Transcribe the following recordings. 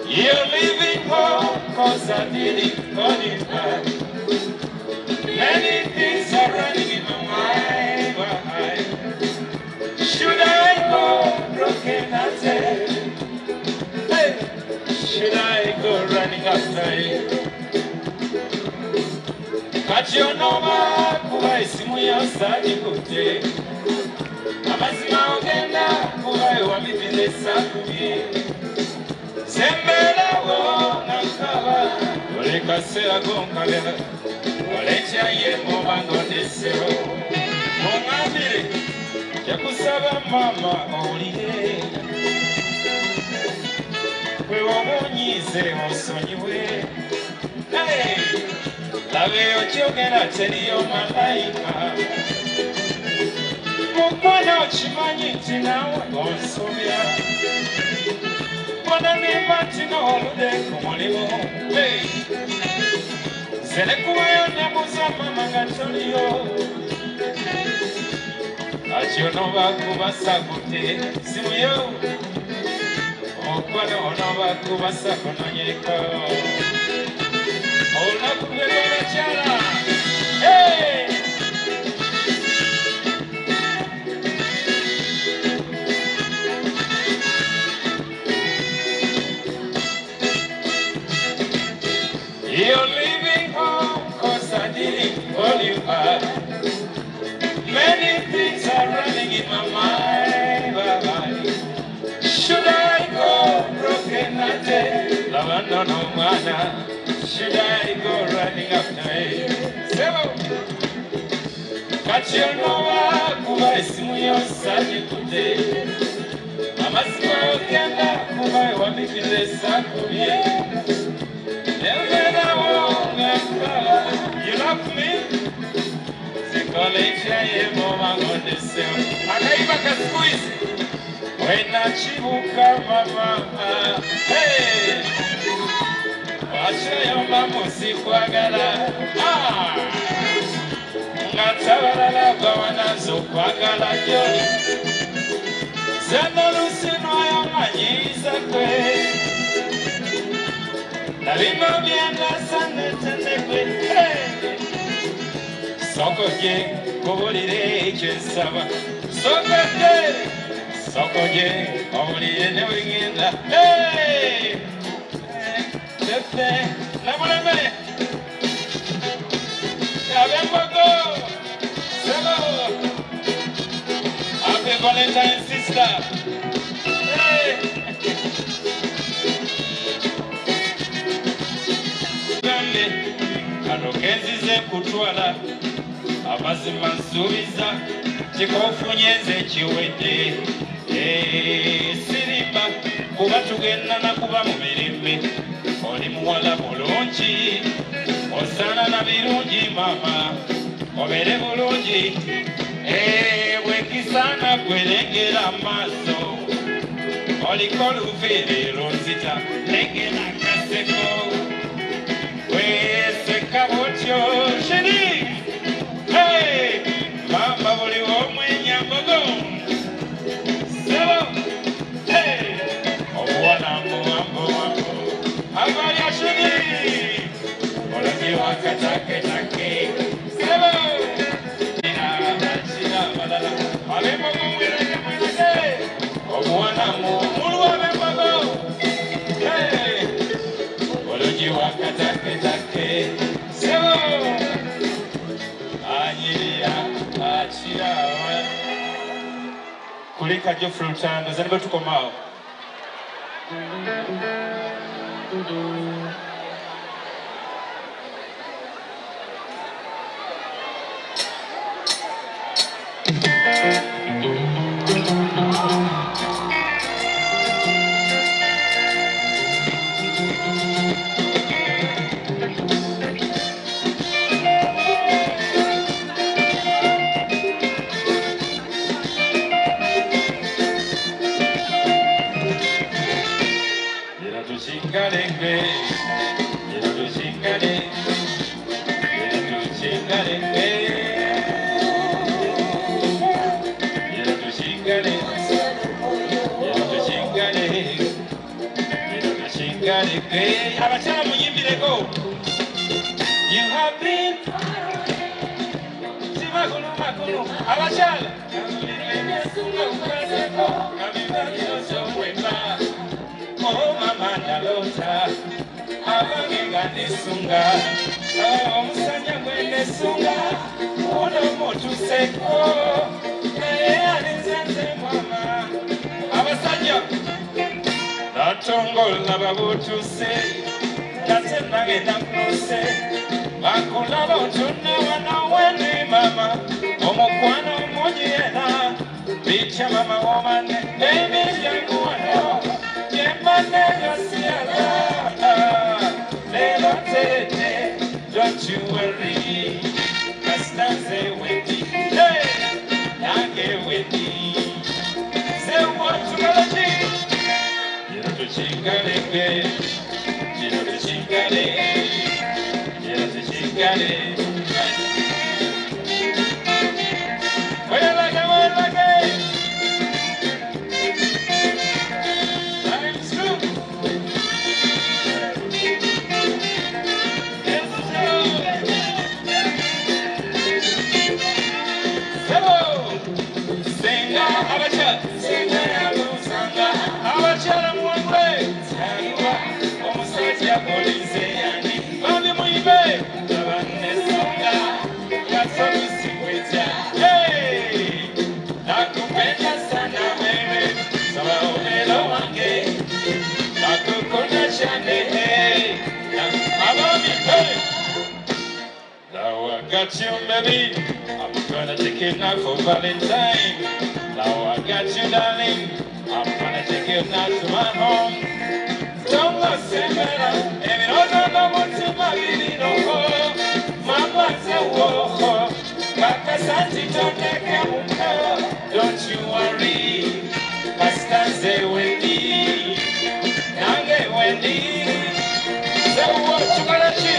You're leaving home cause I didn't call it back. Many things are running in my mind. Should I go broken hearted? Hey, should I go running after you? Kachionoma kuba isimu yosadi kute. Amazima ogenda kuba ewamipinde sakuye. Sembera wona kaba oleka sera gonkabera olecha ye mobango desero mongambire yakusaba mama oliye kwe wabonyize osonyiwe labe okyogera teriyo malayika mukwano kimanyi nti nawe onsobya Bona ne matino olude kumulimo Zene kuwayo nyamuza mama gatoliyo Achiono bakubasa kute simuyo Okwano ono bakubasa kononyeko Ola kubelera chala Hey! You're leaving home cause I didn't call you back. Many things are running in my mind. Should I go broken hearted? Lavando no mana. Should I go running after you? Sebo. Kachionova kuba isimu yosadi kute. Amasimu ogenda kuba ewamipinde sakuye. You love me? Zikolecha ye moma gondese. Akaiba kaskuizi. Wena chibuka mama. Hey! Wacha yomba musikwagala. Ngatabarala bawana zokwagala joli. Zeno lusino yomanyiza kwe. Nalimo bienda sane tenekwe Sokoje kubulire ekensaba Sokoje obulire ne wigenda Tefe namuleme Abembogo Sebo Happy Valentine's sister Kanokenzize kutwala amazima nsubiza kikofunyenze kiwedde sirimba kuba tugenda nakuba mu mirembe oli muwala bulungi osana na birungi mama obere bulungi bwekisana kwelengera amaaso oliko luviiriro nzita lengera kaseko Kabutyo shiri Hey Mama buli omwenya mbogo Sebo Hey Obuwana mwambo Amaya shiri Olagi wakatake take Sebo Nina China malala Alembogo mwelege mwelege Obuwana mwulwa bembogo Hey Olagi wakatake take kulika Geoffrey Lutanda zanibe tukomao. You have been oh mama ndalota abangenga nesunga omusanya mwene sunga ono motuseko naye alinzenze mama abasajja natongola babutuse kate nagenda kunose bakulaba otuna wanawene mama omukwano omungi yena bitya mama womane ebiryanguwano don't you worry, Castanze with me, hey, Nage with me. Say what you gotta do. You know the chingale, you know the chingale, you know the chingale. Well, like I want like it. Now I got you, baby. I'm gonna take it now for Valentine. Now I got you, darling. I'm gonna take it now to my home. Don't listen better. And it also don't want to my baby no more. Mama said, whoa, Kakasanti don't take care. Don't you worry. Castanze Wendy. Nange Wendy. So what you gonna do?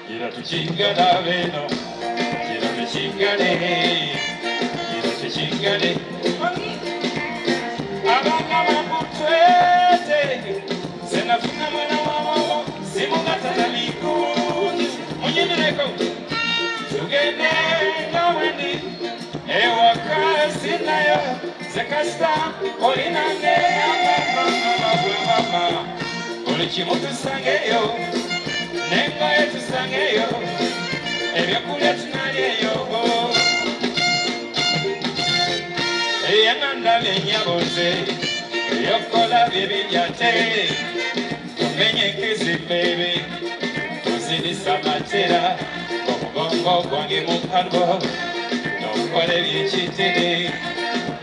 Gira tu chingada veno, gira tu chingade, gira tu chingade. Abana mabutwete, sena funa mwana wamo, simugata na mikundi, munyinireko. Tugende nga Wendy, ewa kasi nayo, zekasta, olinange, mama, olichimutu sangeyo. Nenga yetu sangeyo, ebyokulya tunalyeyo. Eyanganda benyaboze, ebyokola byebiryate. Tumenye kisi baby, tuzidisa matera. Omugongo gwange mukalbo, nokole byekitere.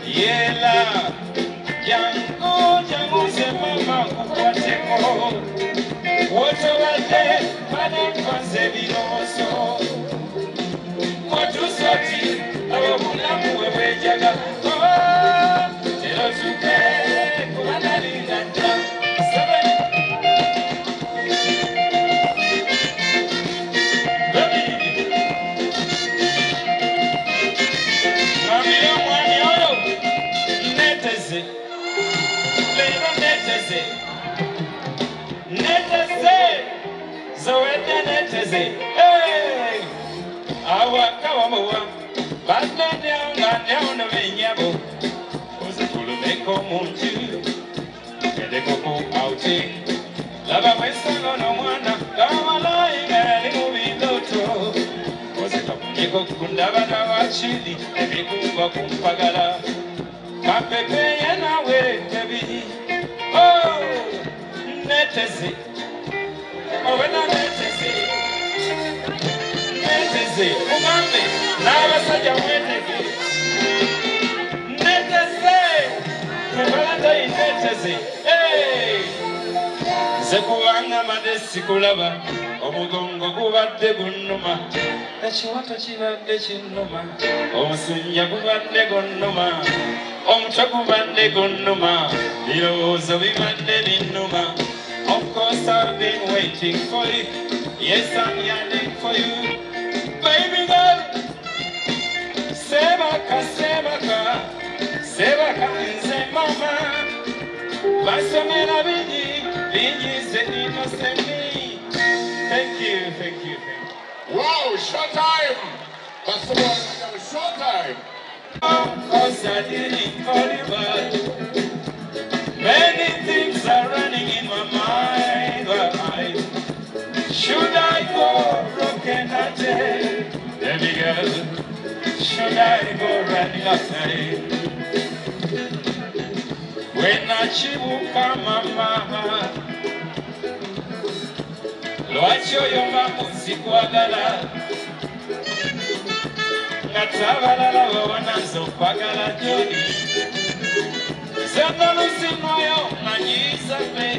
Yela, jangu ze mama kukwateko. What over there, Madame Concebiloso. What you sorti, our Mulamu, where Jaga. Oh, tell us you pay, Kuanari, and seven. Mamma, one, Netese, Leva Netese. Zoete neteze, hey, awa kawamuwa, banda nyanga venyabo, ozekulu meko munju, edeko ku auti, laba wesano no mwana, kamala ingari mubiloto, ozeka muniko kundaba na wachili, ebikumba kumpagala, Kapepe yenawe baby. Oh, netezi. Oh, when I netezi. Netezi. Ugambe. Nawe saja netezi. Netezi. Kubalanda netezi. Hey. Zekuwanga madesi kulaba. Omugongo gubadde gunnuma. Ekiwato kibadde kinnuma. Omusujja gubadde gunnuma. Omutwe gubadde gunnuma. Birowoozo bibadde binnuma. Of course I've been waiting for you. Yes, I'm yearning for you. Baby girl. Sebaka, sebaka. Sebaka nze mama. Basomera bingi. Bingi ze innocent me. Thank you, thank you, thank you. Wow, showtime! That's the one, showtime! Cause I didn't call you back. Many things are running in my mind. Should I go broken hearted? Baby girl, should I go running outside? When I chibuka mama, lwaki oyomba muzikwagala nga tabalala babona nze okwagala gyoli zeno lusinoyo manyiza fe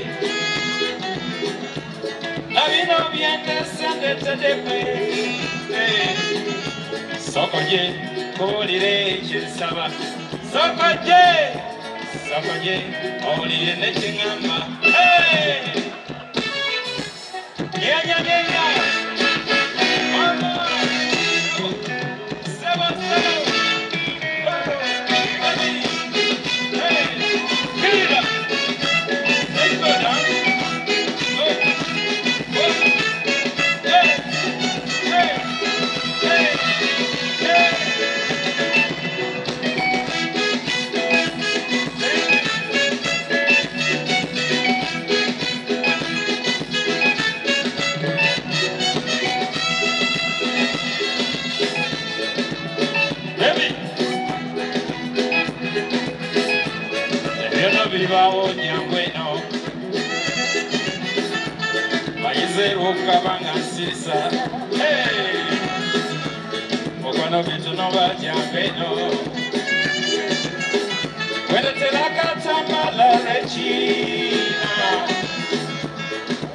na bino byendese ndetedekwe sokoje kuwulire kyensaba sokoje owulire nekiŋŋamba Ukabanga sisa, hey, okono bitu no bajambeno. Wende telaka tamala rechina,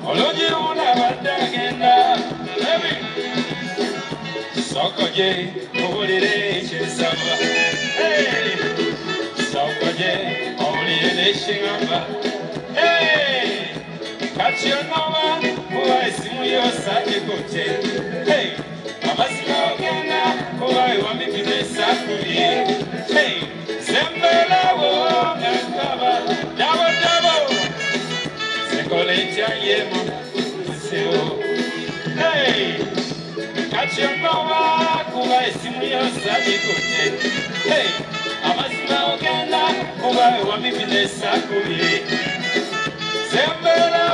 olonji una badagenda, baby. Sokoje, owulire kyensaba, hey. Sokoje, owulire nekiŋŋamba, hey. Kati onoma kuba esimu yosajje kote. Hey, amazima ogenda kuba ewamikira esakuli. Hey, zembelawo nga nkaba dabo sekola etya yemu nsewo. Hey, kati onoma kuba esimu yosajje kote. Hey, amazima ogenda kuba ewamikira esakuli. Zembelawo